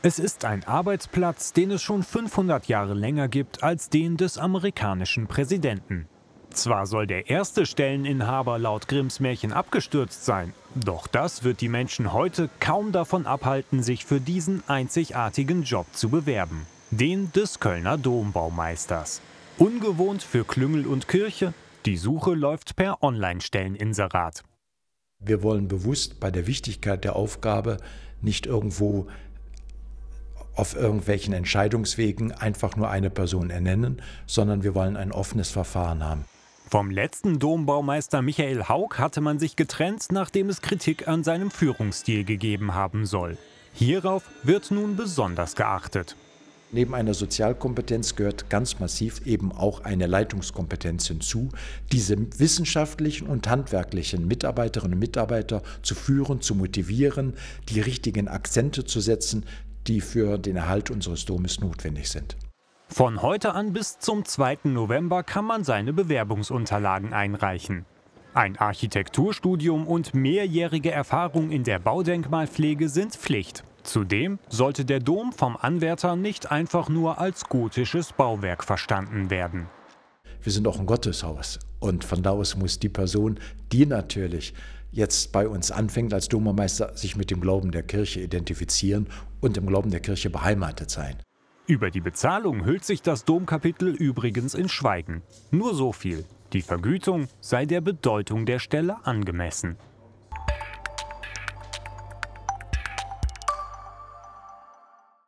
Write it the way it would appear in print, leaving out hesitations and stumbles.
Es ist ein Arbeitsplatz, den es schon 500 Jahre länger gibt als den des amerikanischen Präsidenten. Zwar soll der erste Stelleninhaber laut Grimms Märchen abgestürzt sein, doch das wird die Menschen heute kaum davon abhalten, sich für diesen einzigartigen Job zu bewerben. Den des Kölner Dombaumeisters. Ungewohnt für Klüngel und Kirche, die Suche läuft per Online-Stelleninserat. Wir wollen bewusst bei der Wichtigkeit der Aufgabe nicht irgendwo auf irgendwelchen Entscheidungswegen einfach nur eine Person ernennen, sondern wir wollen ein offenes Verfahren haben. Vom letzten Dombaumeister Michael Haug hatte man sich getrennt, nachdem es Kritik an seinem Führungsstil gegeben haben soll. Hierauf wird nun besonders geachtet. Neben einer Sozialkompetenz gehört ganz massiv eben auch eine Leitungskompetenz hinzu, diese wissenschaftlichen und handwerklichen Mitarbeiterinnen und Mitarbeiter zu führen, zu motivieren, die richtigen Akzente zu setzen, die für den Erhalt unseres Domes notwendig sind. Von heute an bis zum 2. November kann man seine Bewerbungsunterlagen einreichen. Ein Architekturstudium und mehrjährige Erfahrung in der Baudenkmalpflege sind Pflicht. Zudem sollte der Dom vom Anwärter nicht einfach nur als gotisches Bauwerk verstanden werden. Wir sind auch ein Gotteshaus und von da aus muss die Person, die natürlich jetzt bei uns anfängt als Dombaummeister, sich mit dem Glauben der Kirche identifizieren und im Glauben der Kirche beheimatet sein. Über die Bezahlung hüllt sich das Domkapitel übrigens in Schweigen. Nur so viel: Die Vergütung sei der Bedeutung der Stelle angemessen.